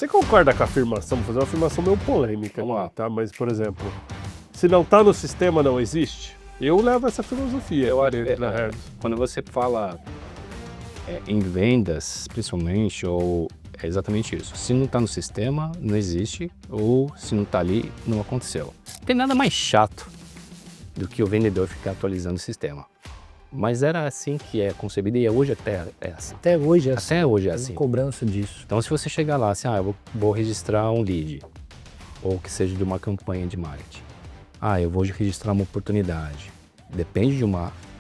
Você concorda com a afirmação? Vou fazer uma afirmação meio polêmica, Vamos lá. tá? Mas, por exemplo, se não está no sistema, não existe. Eu levo essa filosofia. Quando você fala em vendas, principalmente, ou é exatamente isso. Se não está no sistema, não existe, ou se não está ali, não aconteceu. Não tem nada mais chato do que o vendedor ficar atualizando o sistema. Mas era assim que é concebido e hoje até é assim. Até hoje é assim. Até hoje é Tem assim. cobrança disso. Então, se você chegar lá assim, eu vou registrar um lead, ou que seja de uma campanha de marketing. Eu vou registrar uma oportunidade. Depende de um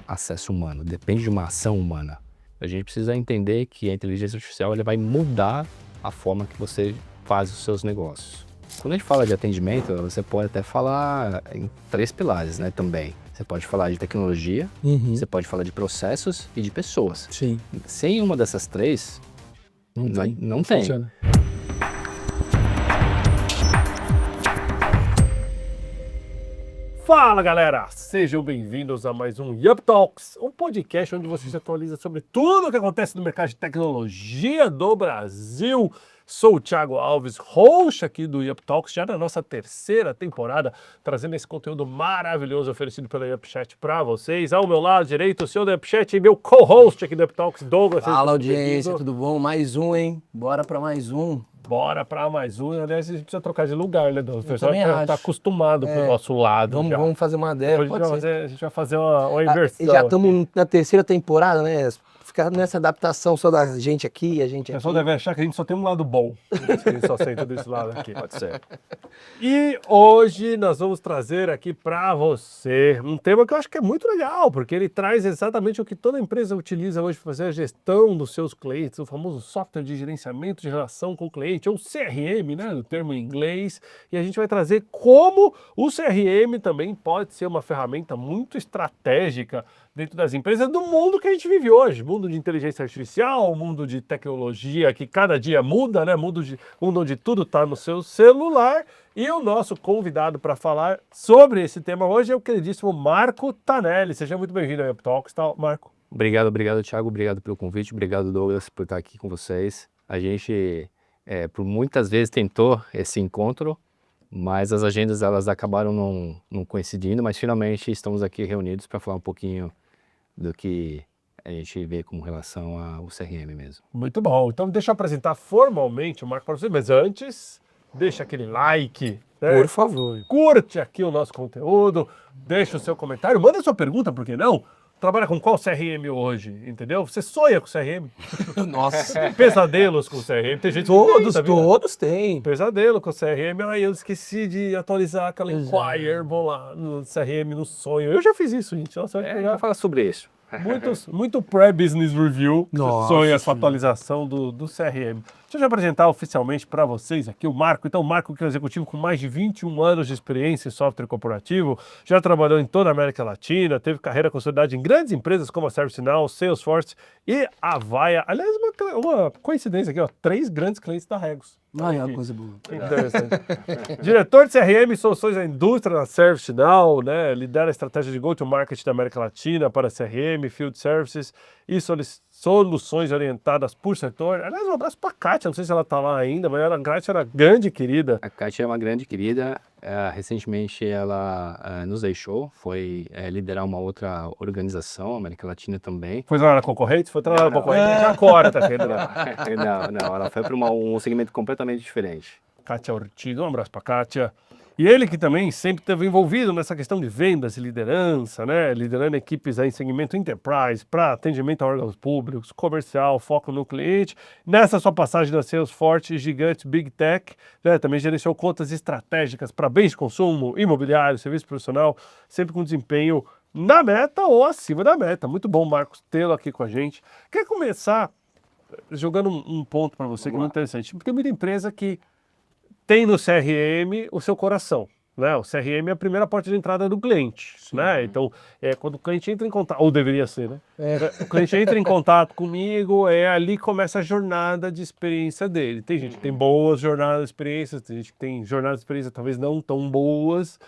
acesso humano, depende de uma ação humana. A gente precisa entender que a inteligência artificial vai mudar a forma que você faz os seus negócios. Quando a gente fala de atendimento, você pode até falar em 3 pilares, né, também. Você pode falar de tecnologia, você pode falar de processos e de pessoas. Sim. Sem uma dessas 3, não tem. Funciona. Fala, galera! Sejam bem-vindos a mais um Yup Talks, um podcast onde você se atualiza sobre tudo o que acontece no mercado de tecnologia do Brasil. Sou o Thiago Alves, host aqui do Yup Talks, já na nossa 3ª temporada, trazendo esse conteúdo maravilhoso oferecido pela YupChat para vocês. Ao meu lado direito, o senhor da YupChat e meu co-host aqui do Yup Talks, Douglas. Fala, audiência, tudo bom? Mais um, hein? Bora pra mais um. Bora para mais um. Aliás, a gente precisa trocar de lugar, né, Douglas? O pessoal também tá acho. acostumado pro nosso lado. Vamos fazer uma Depois dessa. a gente vai fazer uma inversão. E já estamos na 3ª temporada, né? Ficar nessa adaptação só da gente aqui, a gente O aqui. pessoal deve achar que a gente só tem um lado bom. A gente só senta desse lado aqui. Pode ser. E hoje nós vamos trazer aqui para você um tema que eu acho que é muito legal, porque ele traz exatamente o que toda empresa utiliza hoje para fazer a gestão dos seus clientes, o famoso software de gerenciamento de relação com o cliente, ou CRM, né, o termo em inglês. E a gente vai trazer como o CRM também pode ser uma ferramenta muito estratégica dentro das empresas do mundo que a gente vive hoje, mundo de inteligência artificial, mundo de tecnologia que cada dia muda, né? Mundo onde tudo está no seu celular. E o nosso convidado para falar sobre esse tema hoje é o queridíssimo Marco Tanelli. Seja muito bem-vindo ao Yup Talks, tá, Marco? Obrigado, Thiago. Obrigado pelo convite. Obrigado, Douglas, por estar aqui com vocês. A gente, por muitas vezes, tentou esse encontro, mas as agendas elas acabaram não coincidindo, mas finalmente estamos aqui reunidos para falar um pouquinho do que a gente vê com relação ao CRM mesmo. Muito bom. Então deixa eu apresentar formalmente o Marco para você, mas antes, deixa aquele like, né? Por favor. Curte aqui o nosso conteúdo, deixa o seu comentário, manda a sua pergunta, por que não? Trabalha com qual CRM hoje, entendeu? Você sonha com CRM? Nossa. Tem pesadelos com CRM? Tem gente que Todos têm. pesadelo com CRM. Eu esqueci de atualizar aquela Inquire, vou lá no CRM, no sonho. Eu já fiz isso, gente. Nossa, vai pegar Vamos falar sobre isso. muito pré-business review. Nossa, Sonha essa atualização do CRM. Deixa eu apresentar oficialmente para vocês aqui o Marco. Então, o Marco, que é um executivo com mais de 21 anos de experiência em software corporativo, já trabalhou em toda a América Latina, teve carreira consolidada em grandes empresas como a ServiceNow, Salesforce e a Avaya. Aliás, uma coincidência aqui, ó, 3 grandes clientes da Regos. Ai, é uma coisa boa. Interessante. Diretor de CRM e soluções da indústria na ServiceNow, né? Lidera a estratégia de go-to-market da América Latina para CRM, Field Services e soluções orientadas por setor. Aliás, um abraço para a Kátia, não sei se ela está lá ainda, mas a Kátia era grande querida. A Kátia é uma grande querida. Recentemente ela nos deixou, foi liderar uma outra organização, América Latina também. Foi lá na concorrente? Foi trabalhar na concorrente? Já corta, Não, ela foi para um segmento completamente diferente. Kátia Ortiz, um abraço para Kátia. E ele que também sempre esteve envolvido nessa questão de vendas e liderança, né? Liderando equipes aí em segmento enterprise, para atendimento a órgãos públicos, comercial, foco no cliente. Nessa sua passagem na Salesforce, gigante Big Tech, né? Também gerenciou contas estratégicas para bens de consumo, imobiliário, serviço profissional, sempre com desempenho na meta ou acima da meta. Muito bom, Marcos, tê-lo aqui com a gente. Quer começar jogando um ponto para você que é muito interessante. Porque tem muita empresa que tem no CRM o seu coração, né? O CRM é a primeira porta de entrada do cliente, né? Então, quando o cliente entra em contato, ou deveria ser, né? O cliente entra em contato comigo, ali começa a jornada de experiência dele. Tem gente que tem boas jornadas de experiência, tem gente que tem jornadas de experiência talvez não tão boas.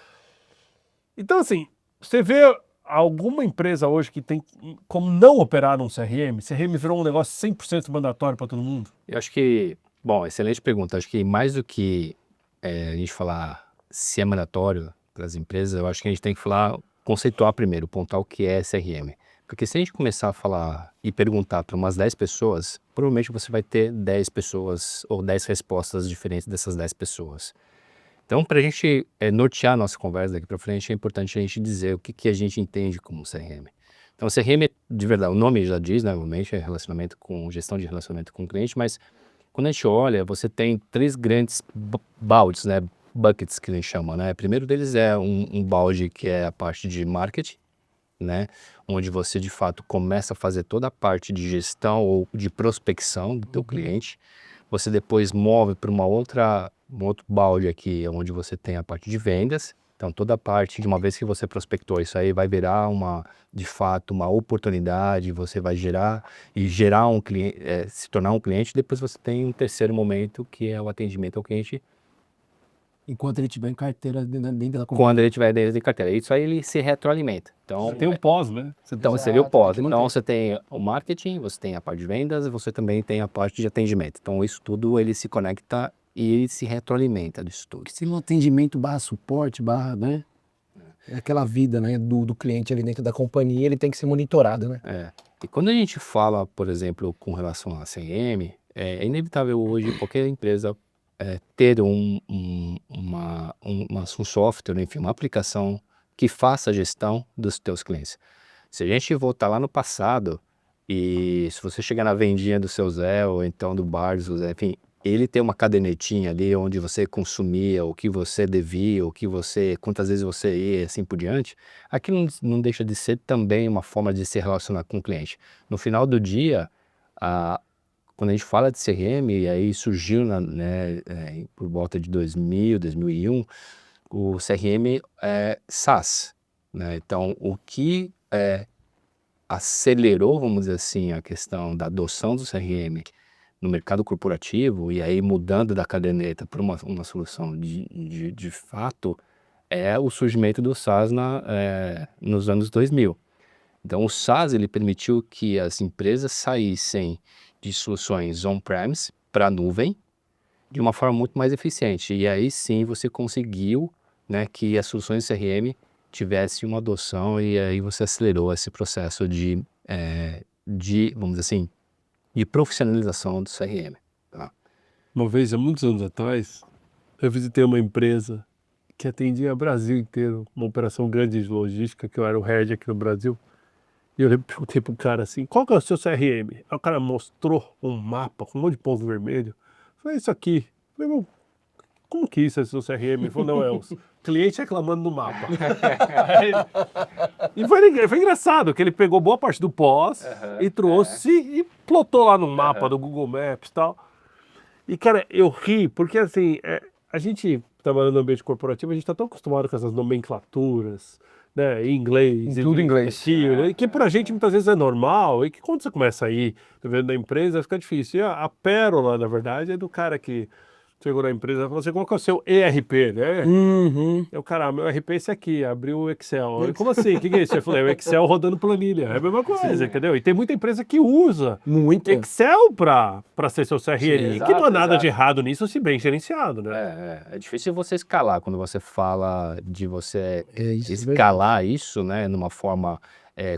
Então, assim, você vê alguma empresa hoje que tem como não operar num CRM? CRM virou um negócio 100% mandatório para todo mundo? Eu acho que Bom, excelente pergunta. Acho que mais do que a gente falar se é mandatório para as empresas, eu acho que a gente tem que falar, conceituar primeiro, pontuar o que é CRM. Porque se a gente começar a falar e perguntar para umas 10 pessoas, provavelmente você vai ter 10 pessoas ou 10 respostas diferentes dessas 10 pessoas. Então, para a gente nortear a nossa conversa daqui para frente, é importante a gente dizer o que a gente entende como CRM. Então, CRM, de verdade, o nome já diz, né, obviamente, é relacionamento com gestão de relacionamento com o cliente, mas quando a gente olha, você tem 3 grandes baldes, né, buckets que a gente chama, né? O primeiro deles é um balde que é a parte de marketing, né, onde você de fato começa a fazer toda a parte de gestão ou de prospecção do teu cliente. Você depois move para um outro balde aqui, onde você tem a parte de vendas. Então toda a parte, de uma vez que você prospectou, isso aí vai virar de fato uma oportunidade, você vai gerar um cliente, se tornar um cliente. Depois você tem um terceiro momento, que é o atendimento ao cliente, Enquanto ele tiver em carteira dentro da quando ele tiver dentro de carteira. Isso aí ele se retroalimenta. Então, Tem um pós, né? então seria o pós. Então você tem o marketing, você tem a parte de vendas, você também tem a parte de atendimento. Então isso tudo ele se conecta e ele se retroalimenta disso tudo. Se um atendimento barra suporte, barra, né? É aquela vida, né, do cliente ali dentro da companhia, ele tem que ser monitorado, né? E quando a gente fala, por exemplo, com relação a CRM, é inevitável hoje qualquer empresa ter um software, enfim, uma aplicação que faça a gestão dos teus clientes. Se a gente voltar lá no passado, e se você chegar na vendinha do seu Zé, ou então do bar do seu Zé, enfim, ele tem uma cadernetinha ali onde você consumia, o que você devia, quantas vezes você ia, assim por diante. Aquilo não deixa de ser também uma forma de se relacionar com o cliente. No final do dia, quando a gente fala de CRM, e aí surgiu por volta de 2000, 2001, o CRM é SaaS, né? Então, o que acelerou, vamos dizer assim, a questão da adoção do CRM no mercado corporativo, e aí mudando da caderneta para uma solução de fato, é o surgimento do SaaS nos anos 2000. Então, o SaaS ele permitiu que as empresas saíssem de soluções on-premise para a nuvem de uma forma muito mais eficiente. E aí sim você conseguiu, né, que as soluções CRM tivessem uma adoção, e aí você acelerou esse processo vamos dizer assim, de profissionalização do CRM. Tá? Uma vez, há muitos anos atrás, eu visitei uma empresa que atendia o Brasil inteiro, uma operação grande de logística, que eu era o head aqui no Brasil. E eu perguntei pro cara assim, qual que é o seu CRM? Aí o cara mostrou um mapa com um monte de ponto vermelho. Eu falei, isso aqui. Eu falei, meu, como que isso é seu CRM? Ele falou, não, é os clientes reclamando no mapa. E foi engraçado, que ele pegou boa parte do pós e trouxe e plotou lá no mapa do Google Maps e tal. E, cara, eu ri, porque assim, a gente trabalhando no ambiente corporativo, a gente tá tão acostumado com essas nomenclaturas, né, em inglês. Tudo em inglês. Que pra gente muitas vezes é normal, e que quando você começa a ir vendo da empresa, fica difícil. E a pérola, na verdade, é do cara que chegou na empresa e falou assim, qual que é o seu ERP, né? Uhum. Eu, cara, meu ERP é esse aqui, abriu o Excel. Eu, como assim? O que é isso? Eu falei, é o Excel rodando planilha. É a mesma coisa, entendeu? E tem muita empresa que usa Muito. Excel para ser seu CRM, Sim, que não há nada exato. de errado nisso, se bem gerenciado, né? É difícil você escalar quando você fala de você Isso é escalar isso, né, numa forma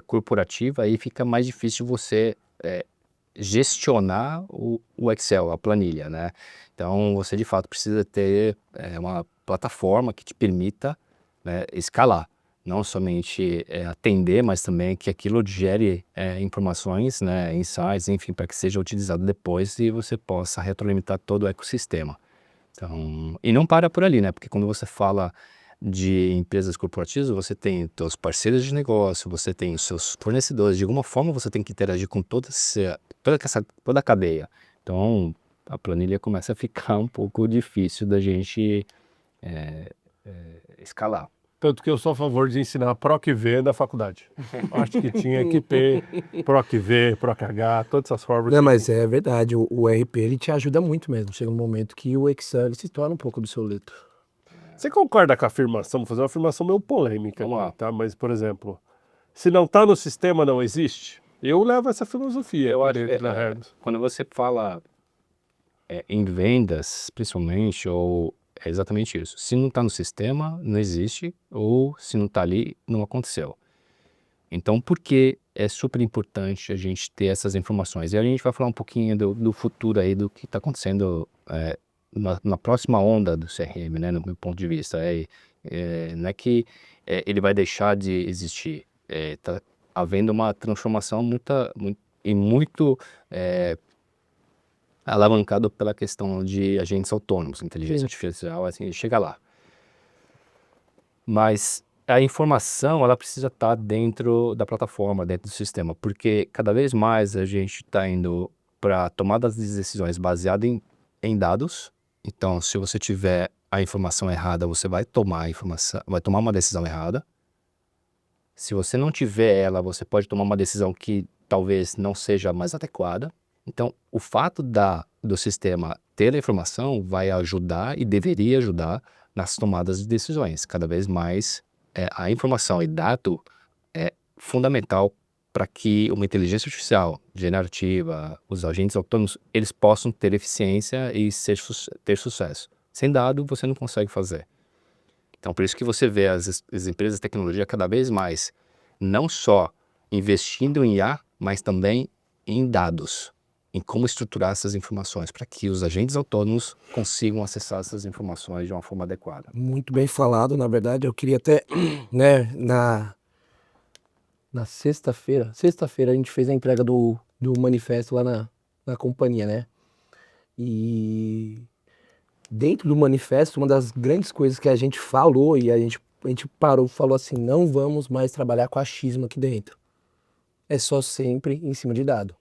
corporativa, aí fica mais difícil você gestionar o Excel, a planilha, né? Então você de fato precisa ter uma plataforma que te permita, né, escalar, não somente atender, mas também que aquilo gere informações, né, insights, enfim, para que seja utilizado depois e você possa retroalimentar todo o ecossistema. Então, e não para por ali, né? Porque quando você fala de empresas corporativas, você tem os seus parceiros de negócio, você tem os seus fornecedores. De alguma forma, você tem que interagir com toda a cadeia. Então, a planilha começa a ficar um pouco difícil da gente escalar. Tanto que eu sou a favor de ensinar PROC-V na faculdade. Acho que tinha EQP, PROC-V, PROC-H, todas essas formas. Não, mas é verdade, o ERP ele te ajuda muito mesmo. Chega um momento que o Excel ele se torna um pouco obsoleto. Você concorda com a afirmação? Vou fazer uma afirmação meio polêmica Vamos lá. aqui, tá? Mas, por exemplo, se não está no sistema, não existe? Eu levo essa filosofia. Eu acho na Hermes. quando você fala em vendas, principalmente, ou é exatamente isso. Se não está no sistema, não existe, ou se não está ali, não aconteceu. Então, por que é super importante a gente ter essas informações? E a gente vai falar um pouquinho do futuro aí, do que está acontecendo na próxima onda do CRM, né, no meu ponto de vista. Não é que ele vai deixar de existir. Está havendo uma transformação muito alavancado pela questão de agentes autônomos, inteligência artificial, assim, chega lá. Mas a informação, ela precisa estar dentro da plataforma, dentro do sistema, porque cada vez mais a gente está indo para tomadas de decisões baseadas em dados. Então, se você tiver a informação errada, você vai tomar uma decisão errada. Se você não tiver ela, você pode tomar uma decisão que talvez não seja mais adequada. Então, o fato do sistema ter a informação vai ajudar e deveria ajudar nas tomadas de decisões. Cada vez mais, a informação e dado é fundamental para que uma inteligência artificial generativa, os agentes autônomos, eles possam ter eficiência e ter sucesso. Sem dado, você não consegue fazer. Então, por isso que você vê as empresas de tecnologia cada vez mais, não só investindo em IA, mas também em dados, em como estruturar essas informações, para que os agentes autônomos consigam acessar essas informações de uma forma adequada. Muito bem falado, na verdade. Eu queria até, né, na sexta-feira a gente fez a entrega do manifesto lá na companhia, né? E dentro do manifesto, uma das grandes coisas que a gente falou e a gente falou assim, não vamos mais trabalhar com achismo aqui dentro. É só sempre em cima de dado.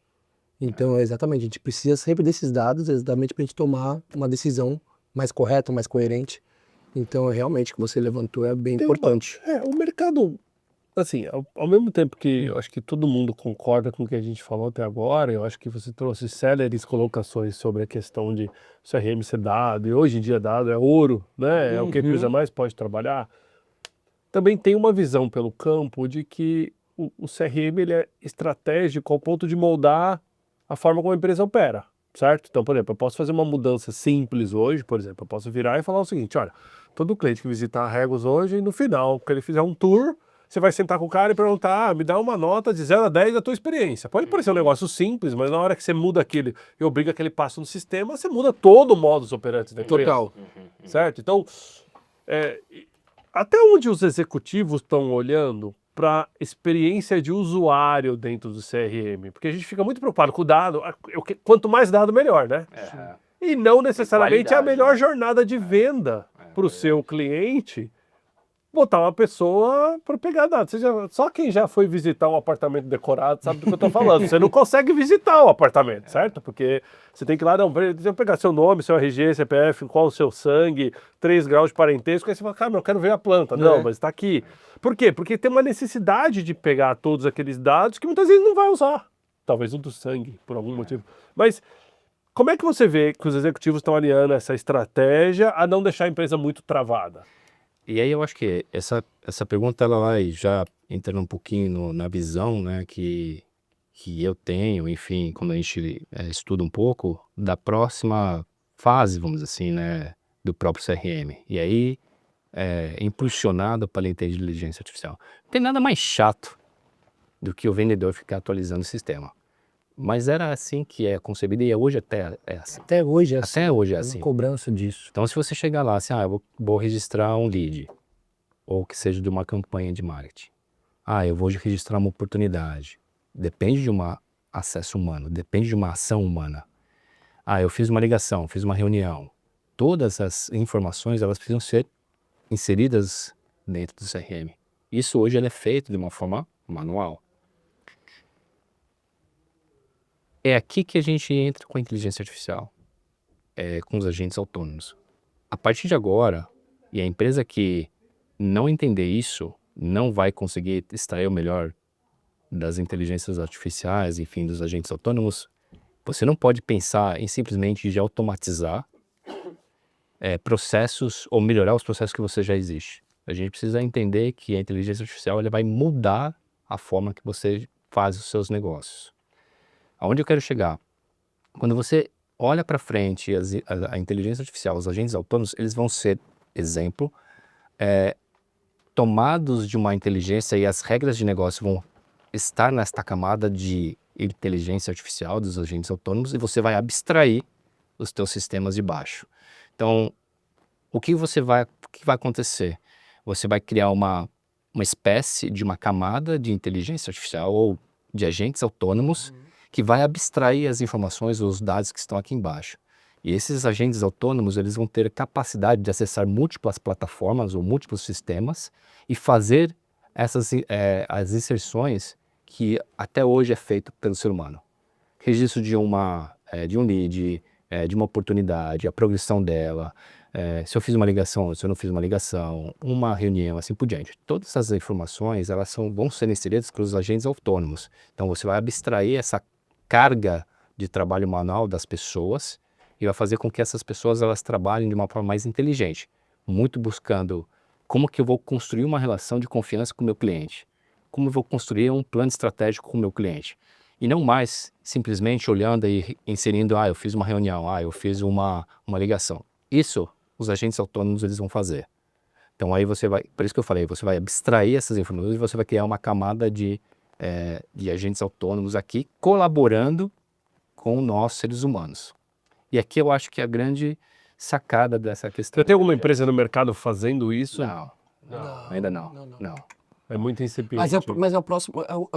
Então, exatamente, a gente precisa sempre desses dados, exatamente para a gente tomar uma decisão mais correta, mais coerente. Então, realmente, o que você levantou é bem importante. O mercado, assim, ao mesmo tempo que eu acho que todo mundo concorda com o que a gente falou até agora, eu acho que você trouxe céleres colocações sobre a questão de CRM ser dado, e hoje em dia dado é ouro, né? É o que a empresa mais pode trabalhar. Também tem uma visão pelo campo de que o CRM ele é estratégico ao ponto de moldar a forma como a empresa opera, certo? Então, por exemplo, eu posso fazer uma mudança simples hoje, por exemplo, eu posso virar e falar o seguinte, olha, todo cliente que visitar a Regus hoje, no final, que ele fizer um tour, você vai sentar com o cara e perguntar, me dá uma nota de 0 a 10 da tua experiência. Pode parecer um negócio simples, mas na hora que você muda aquele e obriga que ele passe no sistema, você muda todo o modus operandi da empresa. Total. Certo? Então, até onde os executivos estão olhando para experiência de usuário dentro do CRM? Porque a gente fica muito preocupado com o dado, quanto mais dado, melhor, né? E não necessariamente é a melhor jornada de venda para o seu cliente botar uma pessoa para pegar dados. Só quem já foi visitar um apartamento decorado sabe do que eu estou falando. Você não consegue visitar o apartamento, certo? Porque você tem que ir lá, não, pegar seu nome, seu RG, CPF, qual o seu sangue, 3 graus de parentesco, aí você fala, cara, eu quero ver a planta. Não, mas está aqui. Por quê? Porque tem uma necessidade de pegar todos aqueles dados que muitas vezes não vai usar. Talvez o do sangue, por algum motivo. Mas como é que você vê que os executivos estão alinhando essa estratégia a não deixar a empresa muito travada? E aí eu acho que essa pergunta ela vai já entrando um pouquinho na visão, né, que eu tenho, enfim, quando a gente estuda um pouco da próxima fase, vamos dizer assim, né, do próprio CRM. E aí impulsionado pela inteligência artificial. Não tem nada mais chato do que o vendedor ficar atualizando o sistema. Mas era assim que é concebido e hoje até é assim. Até hoje é assim. Até hoje é Uma assim. cobrança disso. Então, se você chegar lá assim, eu vou registrar um lead, ou que seja de uma campanha de marketing. Eu vou registrar uma oportunidade. Depende de um acesso humano, depende de uma ação humana. Eu fiz uma ligação, fiz uma reunião. Todas as informações, elas precisam ser inseridas dentro do CRM. Isso hoje ele é feito de uma forma manual. É aqui que a gente entra com a inteligência artificial, com os agentes autônomos. A partir de agora, e a empresa que não entender isso, não vai conseguir extrair o melhor das inteligências artificiais, enfim, dos agentes autônomos. Você não pode pensar em simplesmente de automatizar processos ou melhorar os processos que você já existe. A gente precisa entender que a inteligência artificial ela vai mudar a forma que você faz os seus negócios. Aonde eu quero chegar? Quando você olha para frente, a inteligência artificial, os agentes autônomos, eles vão ser, exemplo, tomados de uma inteligência e as regras de negócio vão estar nesta camada de inteligência artificial dos agentes autônomos e você vai abstrair os teus sistemas de baixo. Então, o que vai acontecer? Você vai criar uma espécie de uma camada de inteligência artificial ou de agentes autônomos que vai abstrair as informações ou os dados que estão aqui embaixo. E esses agentes autônomos, eles vão ter capacidade de acessar múltiplas plataformas ou múltiplos sistemas e fazer as inserções que até hoje é feito pelo ser humano. Registro de um lead, de uma oportunidade, a progressão dela, se eu fiz uma ligação, se eu não fiz uma ligação, uma reunião, assim por diante. Todas essas informações, elas vão ser inseridas pelos agentes autônomos. Então, você vai abstrair essa carga de trabalho manual das pessoas e vai fazer com que essas pessoas elas trabalhem de uma forma mais inteligente, muito buscando como que eu vou construir uma relação de confiança com o meu cliente, como eu vou construir um plano estratégico com o meu cliente. E não mais simplesmente olhando e inserindo, eu fiz uma reunião, eu fiz uma ligação. Isso, os agentes autônomos, eles vão fazer. Então aí você vai, por isso que eu falei, você vai abstrair essas informações e você vai criar uma camada de agentes autônomos aqui, colaborando com nós, seres humanos. E aqui eu acho que é a grande sacada dessa questão. Você tem alguma empresa no mercado fazendo isso? Não, ainda não. É muito incipiente. Mas é o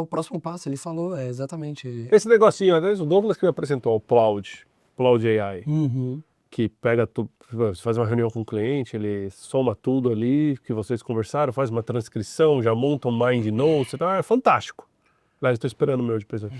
próximo passo, ele falou, exatamente. Esse negocinho, o Douglas que me apresentou, o Cloud AI, que pega você faz uma reunião com o cliente, ele soma tudo ali que vocês conversaram, faz uma transcrição, já monta um mind notes, então é fantástico. Lá, estou esperando o meu de presente.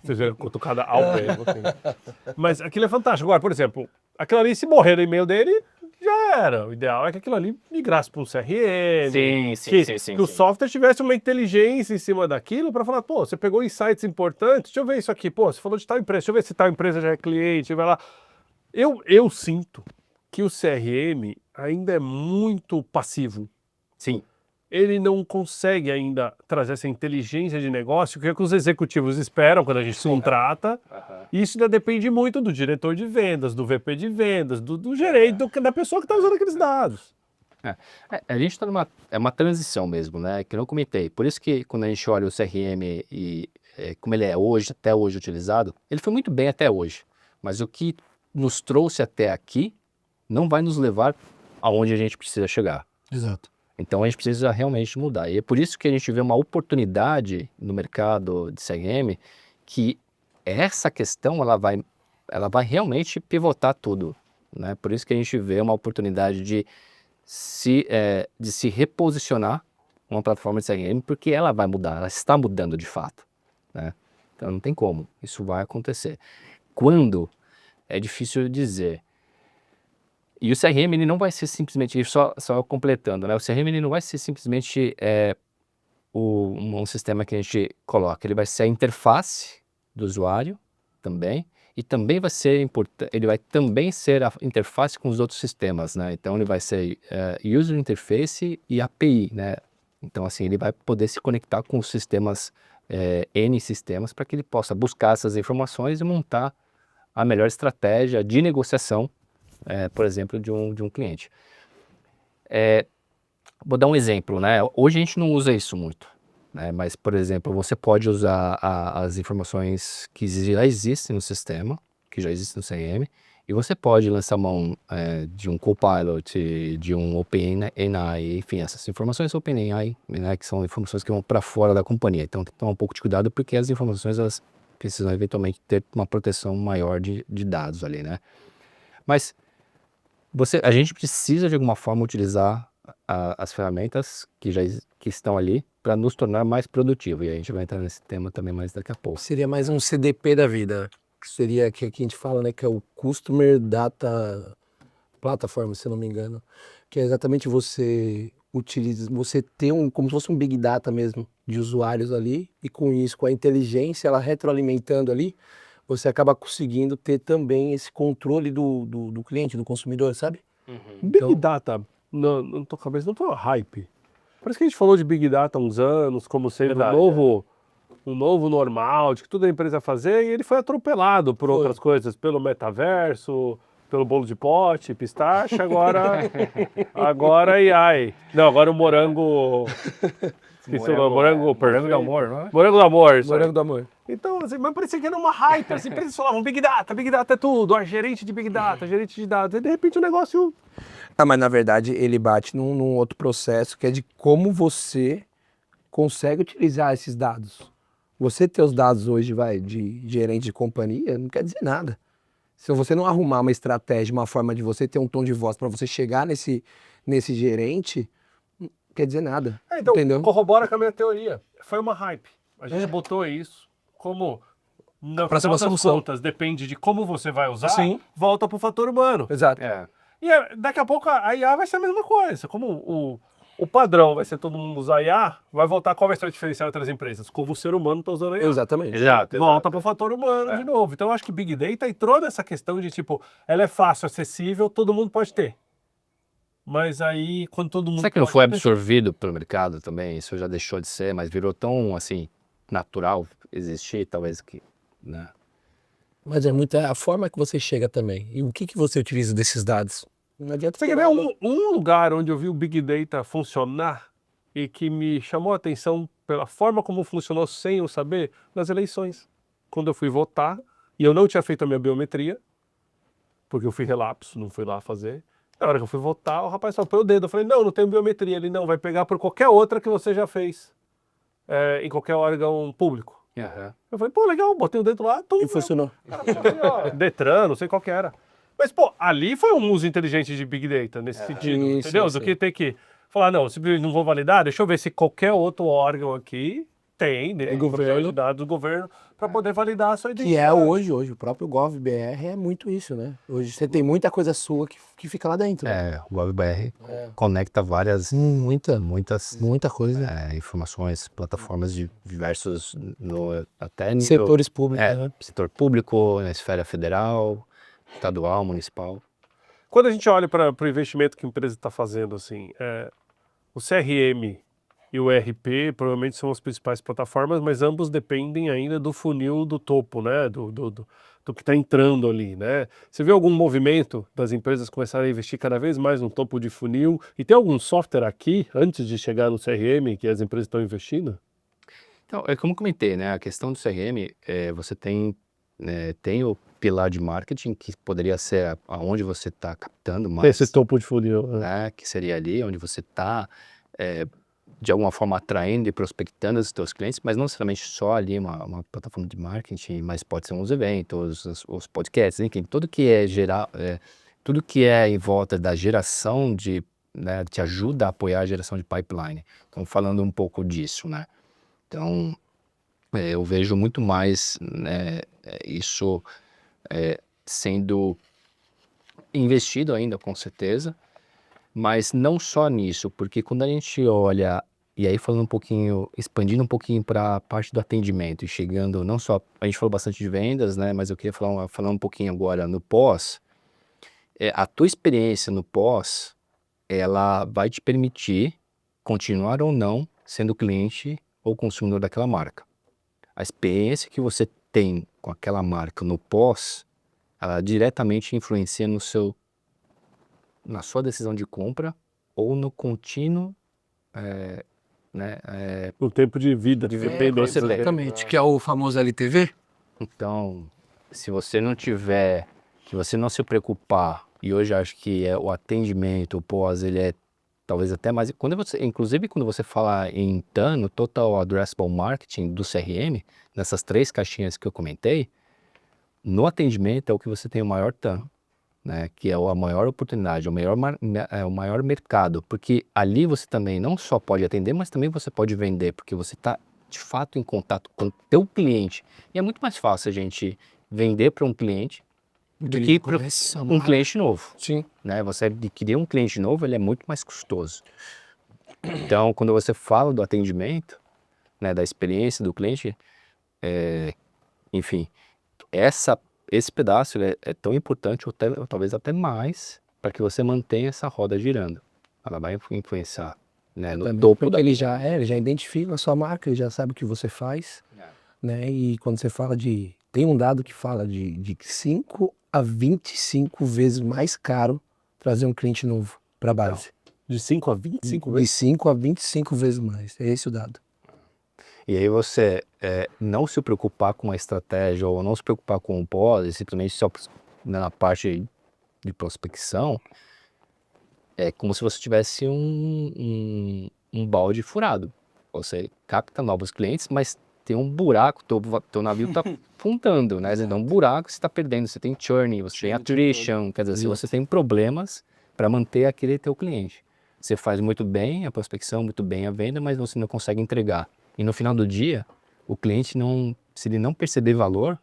Vocês viram a cutucada ao mesmo. Assim. Mas aquilo é fantástico. Agora, por exemplo, aquilo ali, se morrer no e-mail dele, já era. O ideal é que aquilo ali migrasse para um CRM. Sim. Que o software tivesse uma inteligência em cima daquilo para falar, você pegou insights importantes, deixa eu ver isso aqui, você falou de tal empresa, deixa eu ver se tal empresa já é cliente, vai lá. Eu sinto que o CRM ainda é muito passivo. Sim. Ele não consegue ainda trazer essa inteligência de negócio que é que os executivos esperam quando a gente contrata. E isso ainda depende muito do diretor de vendas, do VP de vendas, do gerente, da pessoa que está usando aqueles dados. A gente está uma transição mesmo, né? Que eu não comentei. Por isso que quando a gente olha o CRM e como ele é hoje, até hoje utilizado, ele foi muito bem até hoje. Mas o que nos trouxe até aqui não vai nos levar aonde a gente precisa chegar. Exato. Então a gente precisa realmente mudar. E é por isso que a gente vê uma oportunidade no mercado de CRM que essa questão ela vai realmente pivotar tudo, né? Por isso que a gente vê uma oportunidade de se reposicionar uma plataforma de CRM, porque ela vai mudar, ela está mudando de fato, né? Então não tem como, isso vai acontecer. Quando? É difícil dizer. E o CRM ele não vai ser simplesmente, só completando, né? O CRM ele não vai ser simplesmente um sistema que a gente coloca, ele vai ser a interface do usuário também, e também vai ser importante, ele vai também ser a interface com os outros sistemas, né? Então ele vai ser User Interface e API, né? Então assim, ele vai poder se conectar com os sistemas, N sistemas, para que ele possa buscar essas informações e montar a melhor estratégia de negociação, por exemplo, de um cliente. Vou dar um exemplo, né? Hoje a gente não usa isso muito, né? Mas, por exemplo, você pode usar as informações que já existem no sistema, que já existem no CRM, e você pode lançar mão de um Copilot, de um OpenAI, enfim, essas informações OpenAI, né, que são informações que vão para fora da companhia. Então tem que tomar um pouco de cuidado, porque as informações elas precisam eventualmente ter uma proteção maior de dados ali, né? Mas a gente precisa de alguma forma utilizar as ferramentas que estão ali para nos tornar mais produtivos. E a gente vai entrar nesse tema também mais daqui a pouco. Seria mais um CDP da vida, que seria que aqui a gente fala, né, que é o Customer Data Platform, se eu não me engano, que é exatamente você ter como se fosse um Big Data mesmo, de usuários ali, e com isso, com a inteligência, ela retroalimentando ali, você acaba conseguindo ter também esse controle do cliente, do consumidor, sabe? Big Data, na tua cabeça, não foi uma hype? Parece que a gente falou de Big Data há uns anos, como sendo um um novo normal, de que tudo a empresa ia fazer, e ele foi atropelado por outras coisas, pelo metaverso, pelo bolo de pote, pistache, agora AI. Não, agora o morango... Esqueci o nome, morango do amor, não é? Morango do amor. Isso aí. Morango do amor. Então, assim, mas parecia que era uma hype, as empresas falavam Big Data é tudo, gerente de Big Data, gerente de dados, e de repente o negócio... Ah, mas na verdade ele bate num outro processo que é de como você consegue utilizar esses dados. Você ter os dados hoje, de gerente de companhia, não quer dizer nada. Se você não arrumar uma estratégia, uma forma de você ter um tom de voz para você chegar nesse gerente, não quer dizer nada. Então, entendeu? corrobora com a minha teoria. Foi uma hype. A gente botou isso como, na Próxima final das solução. contas, depende de como você vai usar, Sim. volta pro fator humano. Exato. E daqui a pouco a IA vai ser a mesma coisa. Como o padrão vai ser todo mundo usar IA, vai voltar qual vai ser o diferencial entre as empresas? Como o ser humano está usando a IA. Exatamente. Exato. Volta pro fator humano de novo. Então eu acho que Big Data entrou nessa questão de tipo, ela é fácil, acessível, todo mundo pode ter. Mas aí, quando todo mundo... Será que não pode foi ter- absorvido pelo mercado também? Isso já deixou de ser, mas virou tão, assim, natural existir, talvez que, né? Mas é muita a forma que você chega também. E o que você utiliza desses dados? Não adianta Você quer ver um lugar onde eu vi o Big Data funcionar e que me chamou a atenção pela forma como funcionou sem eu saber? Nas eleições. Quando eu fui votar, e eu não tinha feito a minha biometria, porque eu fui relapso, não fui lá fazer. Na hora que eu fui votar, o rapaz só põe o dedo. Eu falei, não tenho biometria. Ele, não, vai pegar por qualquer outra que você já fez em qualquer órgão público. Eu falei, pô, legal, botei o dedo lá, E funcionou. Detran, não sei qual que era. Mas, pô, ali foi um uso inteligente de Big Data, nesse sentido, Isso, entendeu? isso. Do que ter que falar, não, simplesmente não vou validar, deixa eu ver se qualquer outro órgão aqui tem, né? governo. De dados do governo, para poder validar a sua Que identidade. é hoje, o próprio GovBR é muito isso, né? Hoje você tem muita coisa sua que fica lá dentro. né? O GovBR conecta várias, muitas Muita coisa. informações, plataformas de diversos, até nível, Setores públicos, né? setor público, na esfera federal, estadual, municipal. Quando a gente olha para o investimento que a empresa está fazendo, assim, o CRM e o ERP provavelmente são as principais plataformas, mas ambos dependem ainda do funil do topo, né? Do que está entrando ali, né? Você vê algum movimento das empresas começarem a investir cada vez mais no topo de funil? E tem algum software aqui, antes de chegar no CRM, que as empresas estão investindo? Então, é como eu comentei, né? A questão do CRM, você tem o pilar de marketing, que poderia ser aonde você está captando mais, Esse topo de funil. né? Que seria ali onde você está, de alguma forma, atraindo e prospectando os seus clientes, mas não necessariamente só ali uma plataforma de marketing, mas pode ser uns eventos, os podcasts, enfim, tudo que é geral, tudo que é em volta da geração de, né, te ajuda a apoiar a geração de pipeline. Então, falando um pouco disso, né? Então, eu vejo muito mais, né, isso sendo investido ainda, com certeza, mas não só nisso, porque quando a gente olha, e aí falando um pouquinho, expandindo um pouquinho para a parte do atendimento e chegando, não só, a gente falou bastante de vendas, né, mas eu queria falar um pouquinho agora no pós. A tua experiência no pós, ela vai te permitir continuar ou não sendo cliente ou consumidor daquela marca. A experiência que você tem com aquela marca no pós, ela diretamente influencia na sua decisão de compra ou no contínuo, né? O tempo de vida, depende do Exatamente, que é o famoso LTV. Então, se você não se preocupar, e hoje acho que o atendimento, o pós, ele é talvez até mais, inclusive quando você fala em TAM, no Total Addressable Marketing do CRM, nessas 3 caixinhas que eu comentei, no atendimento é o que você tem o maior TAM, né, que é a maior oportunidade, o maior mercado, porque ali você também não só pode atender, mas também você pode vender, porque você está de fato em contato com o teu cliente. E é muito mais fácil a gente vender para um cliente do que para um cliente novo. Sim. Né? Você adquirir um cliente novo, ele é muito mais custoso. Então, quando você fala do atendimento, né, da experiência do cliente, enfim, esse pedaço é tão importante, ou talvez até mais, para que você mantenha essa roda girando. Ela vai influenciar, né, no topo. Ele já identifica a sua marca, ele já sabe o que você faz. né? E quando você fala tem um dado que fala de 5 a 25 vezes mais caro trazer um cliente novo para a base. De 5 a 25 De vezes? 5 a 25 vezes mais. É esse o dado. E aí você não se preocupar com a estratégia ou não se preocupar com o pós, simplesmente só na parte de prospecção, é como se você tivesse um balde furado. Você capta novos clientes, mas tem um buraco, teu navio está afundando, né? Você tem um buraco, você está perdendo, você tem churn, você tem attrition, quer dizer, se você tem problemas para manter aquele teu cliente. Você faz muito bem a prospecção, muito bem a venda, mas você não consegue entregar. E no final do dia, o cliente se ele não perceber valor,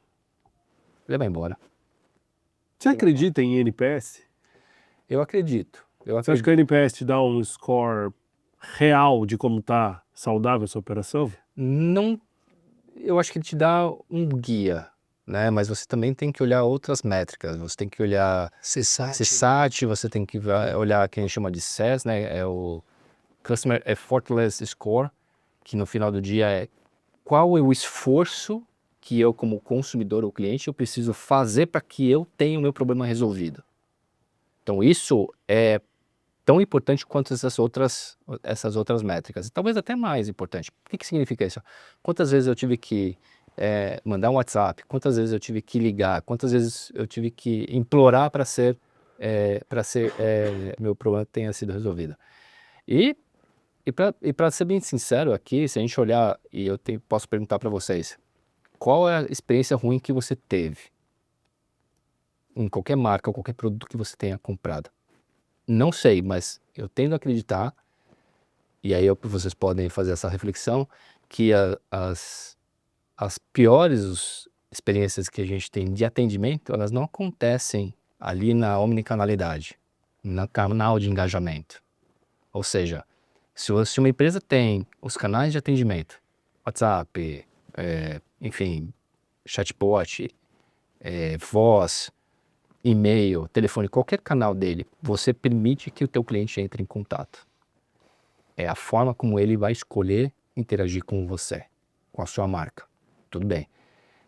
ele vai embora. Você acredita em NPS? Eu acredito. Você acha que o NPS te dá um score real de como está saudável essa operação? Não, eu acho que ele te dá um guia, né? Mas você também tem que olhar outras métricas. Você tem que olhar CSAT, você tem que olhar o que a gente chama de CES, né? É o Customer Effortless Score, que no final do dia é qual é o esforço que eu, como consumidor ou cliente, eu preciso fazer para que eu tenha o meu problema resolvido. Então isso é tão importante quanto essas outras métricas, e talvez até mais importante. O que significa isso? Quantas vezes eu tive que mandar um WhatsApp, quantas vezes eu tive que ligar, quantas vezes eu tive que implorar para meu problema tenha sido resolvido. E para ser bem sincero aqui, se a gente olhar, e posso perguntar para vocês, qual é a experiência ruim que você teve em qualquer marca ou qualquer produto que você tenha comprado? Não sei, mas eu tendo a acreditar, e aí vocês podem fazer essa reflexão, que as piores experiências que a gente tem de atendimento, elas não acontecem ali na omnicanalidade, no canal de engajamento. Ou seja, se uma empresa tem os canais de atendimento, WhatsApp, enfim, chatbot, voz, e-mail, telefone, qualquer canal dele, você permite que o teu cliente entre em contato. É a forma como ele vai escolher interagir com você, com a sua marca. Tudo bem.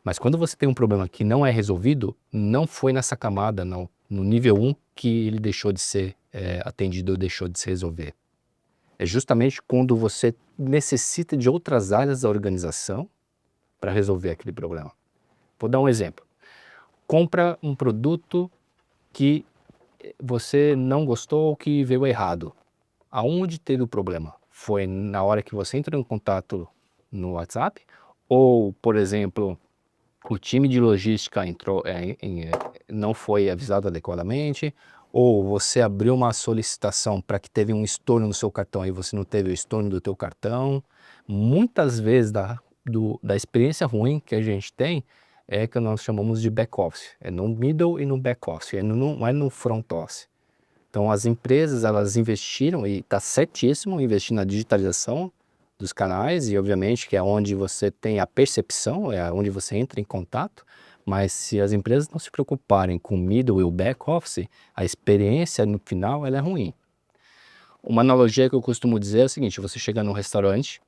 Mas quando você tem um problema que não é resolvido, não foi nessa camada, não, no nível 1, que ele deixou de ser atendido ou deixou de se resolver. É justamente quando você necessita de outras áreas da organização para resolver aquele problema. Vou dar um exemplo. Compra um produto que você não gostou ou que veio errado. Aonde teve o problema? Foi na hora que você entrou em contato no WhatsApp? Ou, por exemplo, o time de logística não foi avisado adequadamente? Ou você abriu uma solicitação para que teve um estorno no seu cartão e você não teve o estorno do teu cartão? Muitas vezes da experiência ruim que a gente tem é que nós chamamos de back-office. É no middle e no back-office, não é no front-office. Então as empresas, elas investiram, e está certíssimo investir na digitalização dos canais, e obviamente que é onde você tem a percepção, é onde você entra em contato, mas se as empresas não se preocuparem com o middle e o back-office, a experiência no final ela é ruim. Uma analogia que eu costumo dizer é o seguinte: você chega num restaurante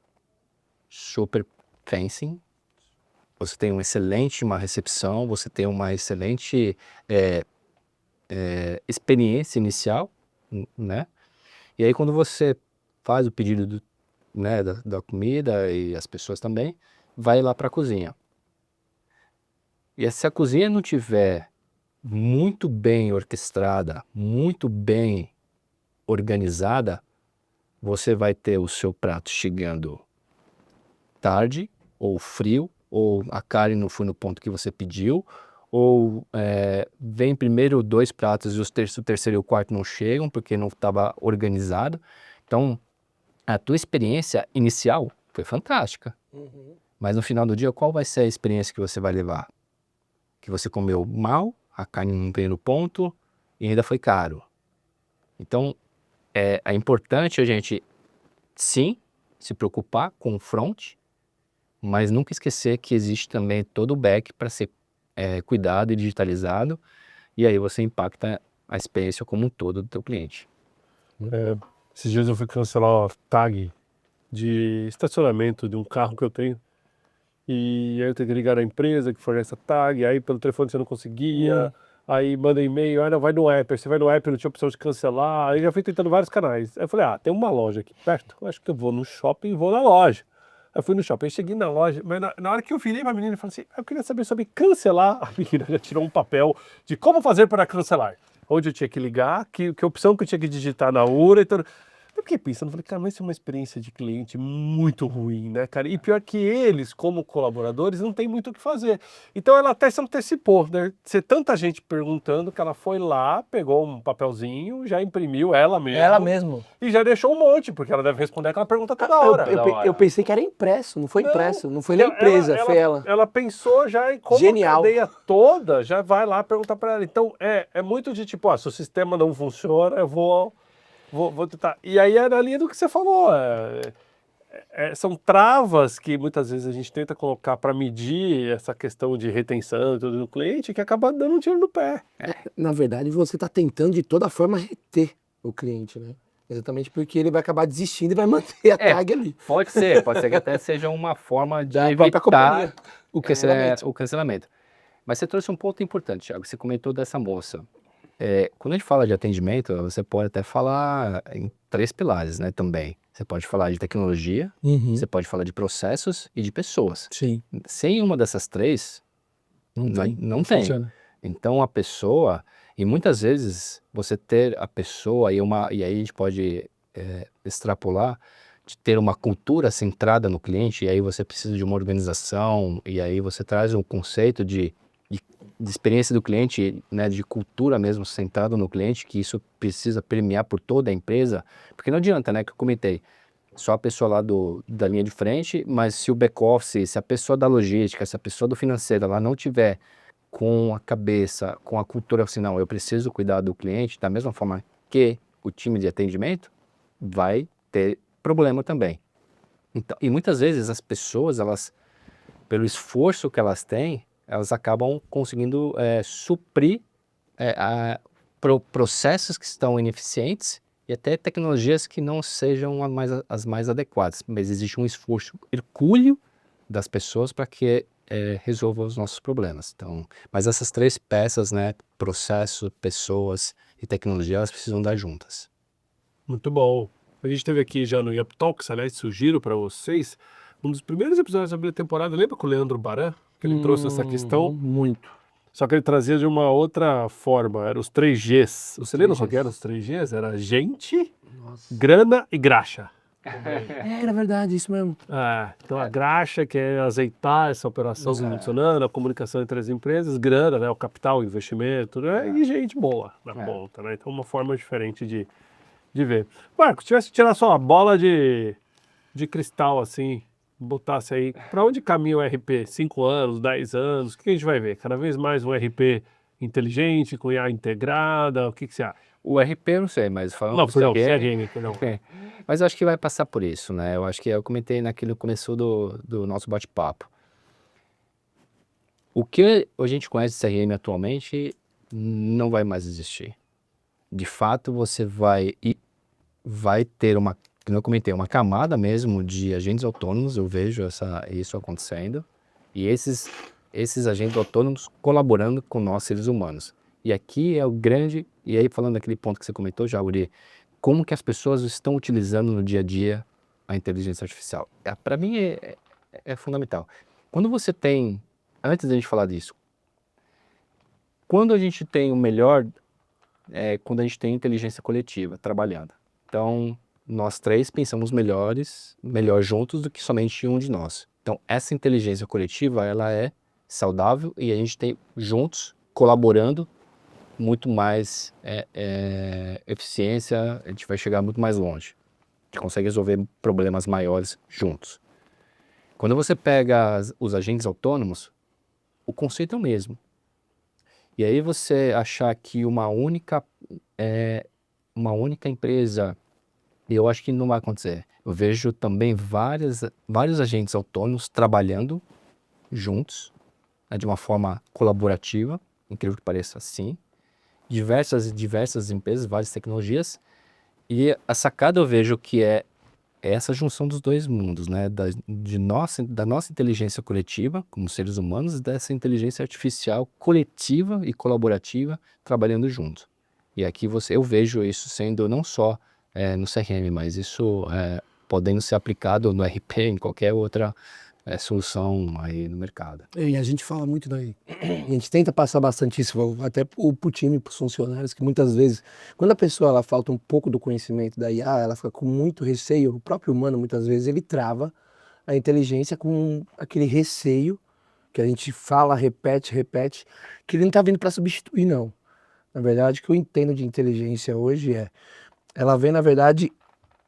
super fancy, você tem uma recepção, você tem uma excelente experiência inicial, né? E aí quando você faz o pedido da comida, e as pessoas também, vai lá para a cozinha. E se a cozinha não tiver muito bem orquestrada, muito bem organizada, você vai ter o seu prato chegando tarde, ou frio, ou a carne não foi no ponto que você pediu, ou vem primeiro 2 pratos e o terceiro e o quarto não chegam porque não estava organizado. Então, a tua experiência inicial foi fantástica. Mas no final do dia, qual vai ser a experiência que você vai levar? Que você comeu mal, a carne não veio no ponto e ainda foi caro. Então, é importante a gente, sim, se preocupar com o front, mas nunca esquecer que existe também todo o back para ser cuidado e digitalizado, e aí você impacta a experiência como um todo do teu cliente. Esses dias eu fui cancelar a tag de estacionamento de um carro que eu tenho, e aí eu tenho que ligar na empresa que fornece a tag, aí pelo telefone você não conseguia, aí manda e-mail, aí não, vai no app, aí você vai no app, não tinha opção de cancelar, aí já fui tentando vários canais. Aí eu falei, tem uma loja aqui perto, eu acho que eu vou no shopping e vou na loja. Aí eu fui no shopping, aí cheguei na loja, mas na hora que eu virei pra menina e falei assim, eu queria saber sobre cancelar, a menina já tirou um papel de como fazer para cancelar. Onde eu tinha que ligar, que opção que eu tinha que digitar na URA, então... Eu fiquei pensando, falei, cara, mas isso é uma experiência de cliente muito ruim, né, cara? E pior que eles, como colaboradores, não tem muito o que fazer. Então ela até se antecipou, né? Ser tanta gente perguntando que ela foi lá, pegou um papelzinho, já imprimiu ela mesma. Ela mesmo. E já deixou um monte, porque ela deve responder aquela pergunta toda hora. Eu pensei que era impresso, não foi impresso, não foi na empresa, foi ela. Ela pensou já em como Genial. a cadeia toda já vai lá perguntar para ela. Então é muito de tipo, se o sistema não funciona, eu vou tentar. E aí é na linha do que você falou. São travas que muitas vezes a gente tenta colocar para medir essa questão de retenção e tudo do cliente que acaba dando um tiro no pé. Na verdade, você está tentando de toda forma reter o cliente, né? Exatamente porque ele vai acabar desistindo e vai manter a tag ali. Pode ser que até seja uma forma de Da própria companhia. evitar o cancelamento. Mas você trouxe um ponto importante, Thiago, você comentou dessa moça. Quando a gente fala de atendimento, você pode até falar em 3 pilares, né, também. Você pode falar de tecnologia, você pode falar de processos e de pessoas. Sim. Sem uma dessas 3, não tem. Funciona. Então a pessoa, e muitas vezes você ter a pessoa, e aí a gente pode extrapolar, de ter uma cultura centrada no cliente, e aí você precisa de uma organização, e aí você traz um conceito de experiência do cliente, né, de cultura mesmo centrado no cliente, que isso precisa permear por toda a empresa, porque não adianta, né, que eu comentei, só a pessoa lá da linha de frente, mas se o back-office, se a pessoa da logística, se a pessoa do financeiro, ela não tiver com a cabeça, com a cultura assim, não, eu preciso cuidar do cliente, da mesma forma que o time de atendimento, vai ter problema também. Então, e muitas vezes as pessoas, elas, pelo esforço que elas têm, elas acabam conseguindo suprir processos que estão ineficientes e até tecnologias que não sejam as mais adequadas. Mas existe um esforço hercúleo das pessoas para que resolva os nossos problemas. Então, mas essas 3 peças, né, processo, pessoas e tecnologia, elas precisam andar juntas. Muito bom. A gente teve aqui já no Yup Talks, aliás, sugiro para vocês, um dos primeiros episódios da primeira temporada, lembra com o Leandro Baran? Que ele trouxe essa questão, Muito. só que ele trazia de uma outra forma, eram os 3 Gs. Você lembra qual que eram os 3 Gs? Era gente, grana e graxa. Era verdade, isso mesmo. Então a graxa, que é azeitar essa operação funcionando, a comunicação entre as empresas, grana, né, o capital, o investimento, né, e gente boa na ponta, né? Então uma forma diferente de ver. Marco, se tivesse que tirar só uma bola de cristal assim, botasse aí, para onde caminha o RP? 5 anos, 10 anos, o que a gente vai ver? Cada vez mais um RP inteligente, com IA integrada, o que você acha? O RP eu não sei, mas falando Não, do perdão, CRM, CRM, perdão. mas eu acho que vai passar por isso, né? Eu acho que eu comentei naquele começo do nosso bate-papo. O que a gente conhece de CRM atualmente não vai mais existir. De fato, você vai ter uma, como eu comentei, uma camada mesmo de agentes autônomos, eu vejo isso acontecendo, e esses agentes autônomos colaborando com nós, seres humanos. E aqui é o grande, e aí falando daquele ponto que você comentou, Jauri, como que as pessoas estão utilizando no dia a dia a inteligência artificial. Para mim é fundamental. Quando você tem, antes da gente falar disso, quando a gente tem o melhor, quando a gente tem inteligência coletiva trabalhando. Então, nós 3 pensamos melhor juntos do que somente um de nós. Então, essa inteligência coletiva, ela é saudável e a gente tem juntos, colaborando, muito mais eficiência, a gente vai chegar muito mais longe. A gente consegue resolver problemas maiores juntos. Quando você pega os agentes autônomos, o conceito é o mesmo. E aí você achar que uma única empresa, eu acho que não vai acontecer. Eu vejo também vários agentes autônomos trabalhando juntos, né, de uma forma colaborativa, incrível que pareça assim, diversas empresas, várias tecnologias, e a sacada eu vejo que é é essa junção dos dois mundos, né? Da nossa inteligência coletiva, como seres humanos, e dessa inteligência artificial coletiva e colaborativa trabalhando junto. E aqui eu vejo isso sendo não só no CRM, mas isso podendo ser aplicado no RP, em qualquer outra solução aí no mercado. E a gente fala muito daí. A gente tenta passar bastante isso até pro time, pros funcionários, que muitas vezes, quando a pessoa ela falta um pouco do conhecimento da IA, ela fica com muito receio, o próprio humano muitas vezes ele trava a inteligência com aquele receio que a gente fala, repete, que ele não tá vindo para substituir, não. Na verdade, o que eu entendo de inteligência hoje ela vem, na verdade,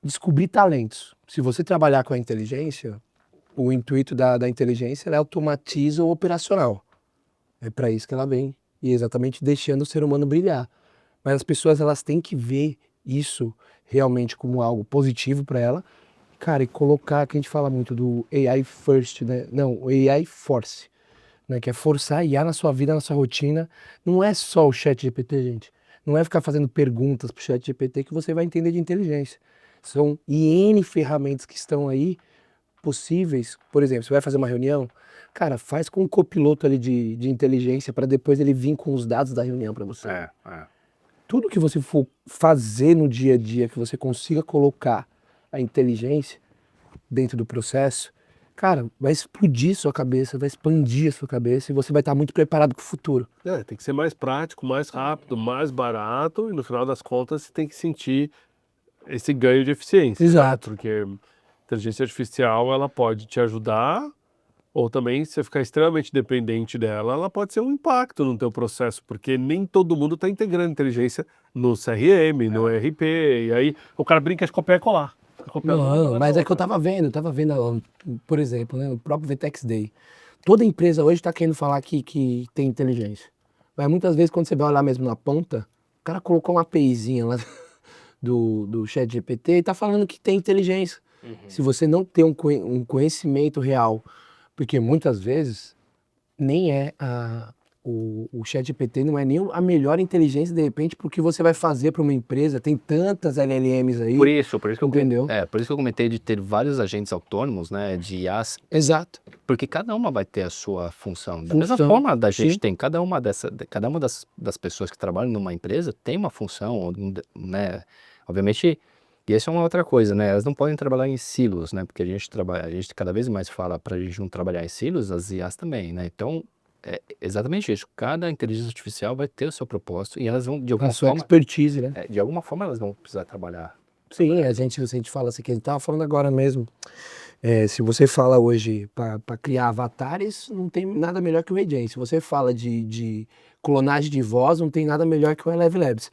descobrir talentos. Se você trabalhar com a inteligência, o intuito da inteligência ela automatiza o operacional. É para isso que ela vem. E exatamente deixando o ser humano brilhar. Mas as pessoas elas têm que ver isso realmente como algo positivo para ela. Cara, e colocar, que a gente fala muito do AI first, né? Não, o AI force. Né? Que é forçar a IA na sua vida, na sua rotina. Não é só o chat GPT, gente. Não é ficar fazendo perguntas pro chat GPT que você vai entender de inteligência. São N ferramentas que estão aí possíveis. Por exemplo, você vai fazer uma reunião, cara, faz com um copiloto ali de inteligência para depois ele vir com os dados da reunião para você. Tudo que você for fazer no dia a dia, que você consiga colocar a inteligência dentro do processo, cara, vai explodir sua cabeça, vai expandir a sua cabeça e você vai estar muito preparado para o futuro. Tem que ser mais prático, mais rápido, mais barato e no final das contas você tem que sentir esse ganho de eficiência. Exato. Né? Porque inteligência artificial ela pode te ajudar ou também se você ficar extremamente dependente dela, ela pode ser um impacto no teu processo, porque nem todo mundo está integrando inteligência no CRM, no ERP, e aí o cara brinca de copiar e colar. Não, mas é que eu tava vendo, por exemplo, né, o próprio VTEX Day. Toda empresa hoje está querendo falar que tem inteligência. Mas muitas vezes quando você vai olhar mesmo na ponta, o cara colocou uma APIzinha lá do chat GPT e tá falando que tem inteligência. Se você não tem um conhecimento real, porque muitas vezes nem o chat GPT não é nem a melhor inteligência de repente porque você vai fazer para uma empresa, tem tantas LLMs aí. Por isso que entendeu? por isso que eu comentei de ter vários agentes autônomos, né, de IAs, Exato. porque cada uma vai ter a sua função. Da mesma forma da gente tem, cada uma das pessoas que trabalham numa empresa tem uma função, né, obviamente, e essa é uma outra coisa, né, elas não podem trabalhar em silos, né, porque a gente cada vez mais fala pra gente não trabalhar em silos, as IAs também, né, então, é exatamente isso, cada inteligência artificial vai ter o seu propósito e elas vão, de alguma A sua forma, expertise, né? de alguma forma elas vão precisar trabalhar. Sim, a gente fala assim, que a gente tava falando agora mesmo. Se você fala hoje para criar avatares, não tem nada melhor que o Regen. Se você fala de clonagem de voz, não tem nada melhor que o Eleven Labs.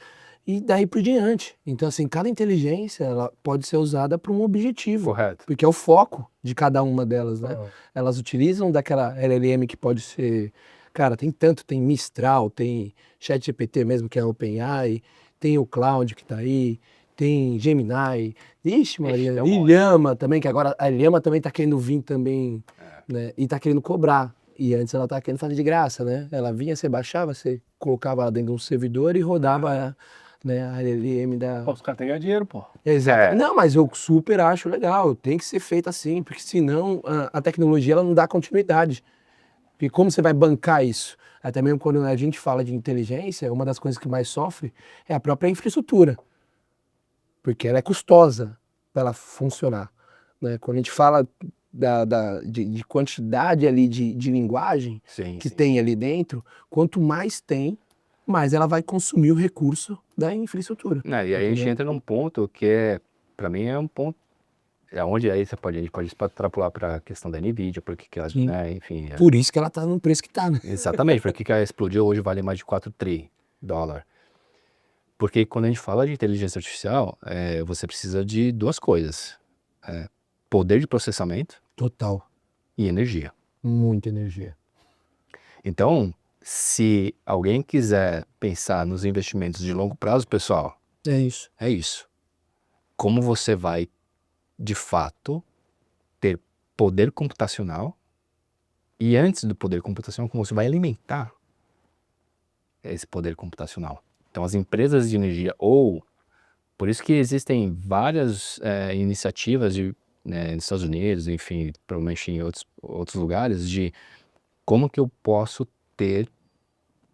E daí por diante. Então, assim, cada inteligência ela pode ser usada para um objetivo. Correto. Porque é o foco de cada uma delas, né? Elas utilizam daquela LLM que pode ser... Cara, tem tanto, tem Mistral, tem ChatGPT mesmo, que é OpenAI, tem o Cloud que tá aí, tem Gemini, ixi Maria, e Llama também, que agora a Llama também tá querendo vir também, né? E tá querendo cobrar. E antes ela tá querendo fazer de graça, né? Ela vinha, você baixava, você colocava ela dentro de um servidor e rodava... né, a LLM da... Pô, os caras têm que ganhar dinheiro, pô. Exato. Não, mas eu super acho legal, tem que ser feito assim, porque senão a tecnologia ela não dá continuidade. Porque como você vai bancar isso? Até mesmo quando a gente fala de inteligência, uma das coisas que mais sofre é a própria infraestrutura. Porque ela é custosa para ela funcionar. Né? Quando a gente fala de quantidade ali de linguagem que tem ali dentro, quanto mais tem, mais ela vai consumir o recurso da infraestrutura. E aí a gente entra num ponto que para mim é um ponto, onde aí a gente pode extrapolar para a questão da NVIDIA, porque que ela, né, enfim... Por isso que ela tá no preço que tá, né? Exatamente, porque que ela explodiu hoje vale mais de 4 tri dólar. Porque quando a gente fala de inteligência artificial, você precisa de duas coisas. Poder de processamento. Total. E energia. Muita energia. Então, se alguém quiser pensar nos investimentos de longo prazo, pessoal... É isso. É isso. Como você vai, de fato, ter poder computacional e antes do poder computacional, como você vai alimentar esse poder computacional. Então, as empresas de energia ou Por isso que existem várias iniciativas né, nos Estados Unidos, enfim, provavelmente em outros lugares, de como que eu posso ter,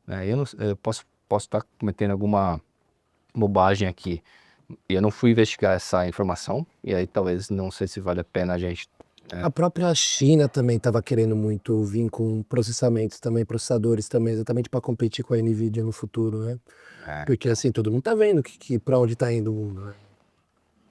né, eu posso estar cometendo alguma bobagem aqui. E eu não fui investigar essa informação, e aí talvez não sei se vale a pena a gente... A própria China também estava querendo muito vir com processamentos também, processadores também, exatamente para competir com a Nvidia no futuro, né? Porque assim, todo mundo tá vendo para onde tá indo o mundo,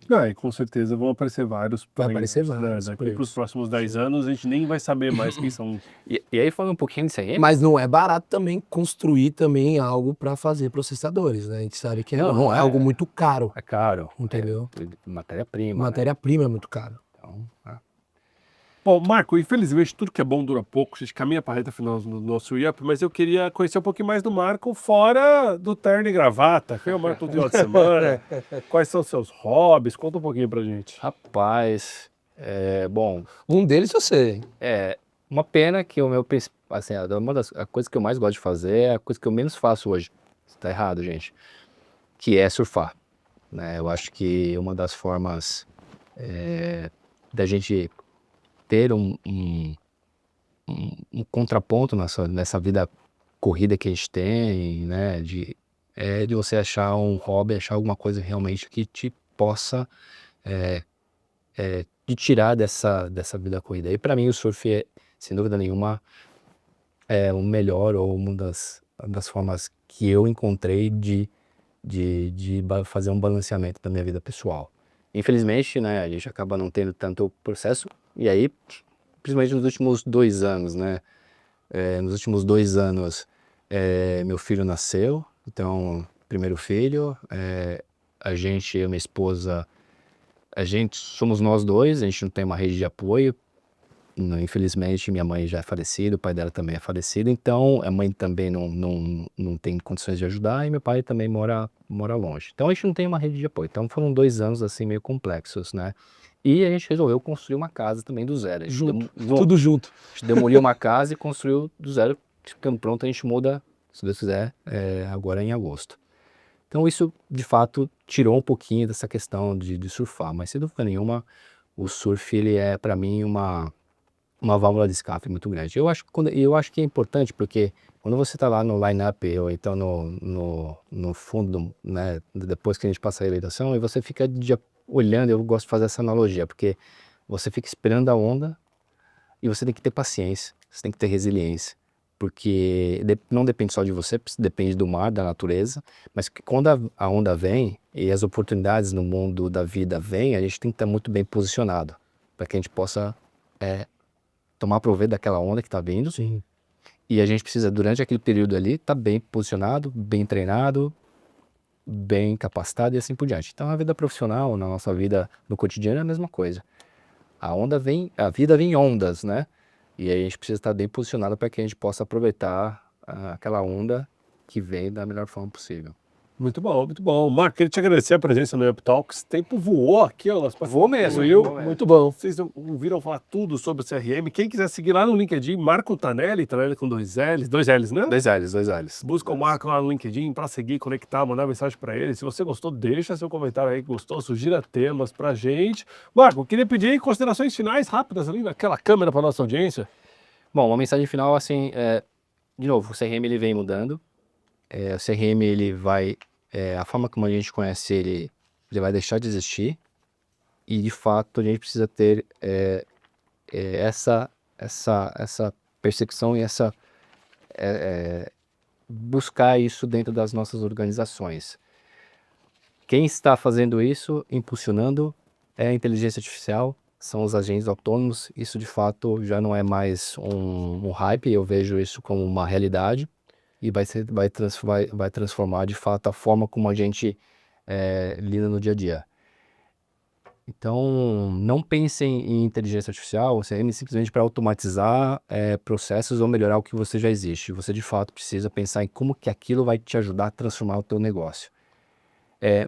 né? E com certeza vão aparecer vários Vai players, aparecer vários Daqui players. para os próximos 10 anos, a gente nem vai saber mais quem são. E aí falando um pouquinho disso aí... Mas não é barato também construir também algo para fazer processadores, né? A gente sabe que Não é. algo muito caro, É caro. entendeu? Matéria-prima. Né? Matéria-prima é muito caro. Então, Bom, Marco, infelizmente tudo que é bom dura pouco, a gente caminha para a reta final do nosso IAP, mas eu queria conhecer um pouquinho mais do Marco fora do terno e gravata. Quem é o Marco no final de semana? Quais são os seus hobbies? Conta um pouquinho pra gente. rapaz, bom, Um deles eu sei. uma pena que o meu, assim, a coisa que eu mais gosto de fazer é a coisa que eu menos faço hoje. Isso tá errado, gente. Que é surfar, né? Eu acho que uma das formas da gente ter um contraponto nessa vida corrida que a gente tem, né? De você achar um hobby, achar alguma coisa realmente que te possa te tirar dessa vida corrida. E para mim o surf é, sem dúvida nenhuma, o melhor ou uma das formas que eu encontrei de fazer um balanceamento da minha vida pessoal. Infelizmente, né, a gente acaba não tendo tanto processo, e aí, principalmente nos últimos 2 anos, né, nos últimos 2 anos, meu filho nasceu, então, primeiro filho, eu e minha esposa, somos nós dois, a gente não tem uma rede de apoio. Infelizmente, minha mãe já é falecida, o pai dela também é falecido, então a mãe também não tem condições de ajudar e meu pai também mora longe. Então a gente não tem uma rede de apoio. Então foram 2 anos assim meio complexos, né? E a gente resolveu construir uma casa também do zero. A gente Tudo junto. a gente demoliu uma casa e construiu do zero, ficando pronto, a gente muda, se Deus quiser, agora em agosto. Então isso, de fato, tirou um pouquinho dessa questão de surfar, mas sem dúvida nenhuma, o surf, ele é para mim uma válvula de escape muito grande. Eu acho que é importante porque quando você está lá no line-up ou então no fundo, né, depois que a gente passa a eleição, e você fica olhando, eu gosto de fazer essa analogia, porque você fica esperando a onda e você tem que ter paciência, você tem que ter resiliência, porque não depende só de você, depende do mar, da natureza, mas que quando a onda vem e as oportunidades no mundo da vida vêm, a gente tem que estar muito bem posicionado para que a gente possa tomar proveito daquela onda que está vindo. Sim. E a gente precisa, durante aquele período ali, estar bem posicionado, bem treinado, bem capacitado e assim por diante. Então, a vida profissional, na nossa vida no cotidiano, é a mesma coisa. A vida vem em ondas, né? E aí a gente precisa estar bem posicionado para que a gente possa aproveitar aquela onda que vem da melhor forma possível. Muito bom, muito bom. Marco, queria te agradecer a presença no Up Talks. O tempo voou aqui, ó. Voou mesmo. Muito bom. Vocês ouviram falar tudo sobre o CRM. Quem quiser seguir lá no LinkedIn, Marco Tanelli com 2 L's, né? 2 L's. Busca o Marco lá no LinkedIn para seguir, conectar, mandar mensagem para ele. Se você gostou, deixa seu comentário aí que gostou, sugira temas pra gente. Marco, eu queria pedir aí considerações finais rápidas ali naquela câmera para nossa audiência. Bom, uma mensagem final, assim, de novo, o CRM ele vem mudando. O CRM ele vai, a forma como a gente conhece ele vai deixar de existir e de fato a gente precisa ter essa percepção e buscar isso dentro das nossas organizações. Quem está fazendo isso, impulsionando, é a inteligência artificial, são os agentes autônomos. Isso de fato já não é mais um hype, eu vejo isso como uma realidade. E vai transformar de fato a forma como a gente lida no dia a dia. Então, não pensem em inteligência artificial, simplesmente para automatizar processos ou melhorar o que você já existe. Você de fato precisa pensar em como que aquilo vai te ajudar a transformar o teu negócio.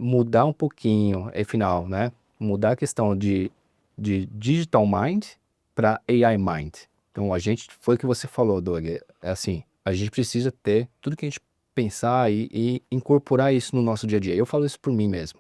Mudar um pouquinho, final, né? Mudar a questão de digital mind para AI mind. Então, foi o que você falou, Doug, assim, a gente precisa ter tudo que a gente pensar e incorporar isso no nosso dia a dia. Eu falo isso por mim mesmo.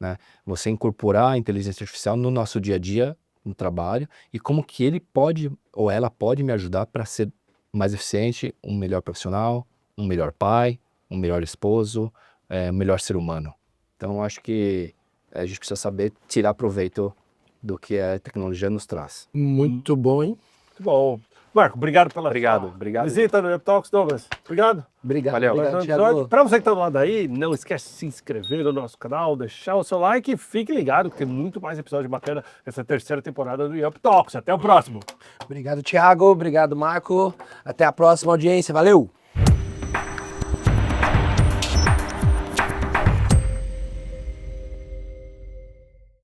né? Você incorporar a inteligência artificial no nosso dia a dia, no trabalho, e como que ele pode ou ela pode me ajudar para ser mais eficiente, um melhor profissional, um melhor pai, um melhor esposo, um melhor ser humano. Então, eu acho que a gente precisa saber tirar proveito do que a tecnologia nos traz. Muito bom, hein? Muito bom. Marco, obrigado pela Obrigado. visita no UpTalks, Douglas. Obrigado. Obrigado. Valeu. Obrigado, Thiago. Para você que está do lado aí, não esquece de se inscrever no nosso canal, deixar o seu like e fique ligado, que tem muito mais episódio bacana nessa terceira temporada do UpTalks. Até o próximo. Obrigado, Thiago. Obrigado, Marco. Até a próxima audiência. Valeu!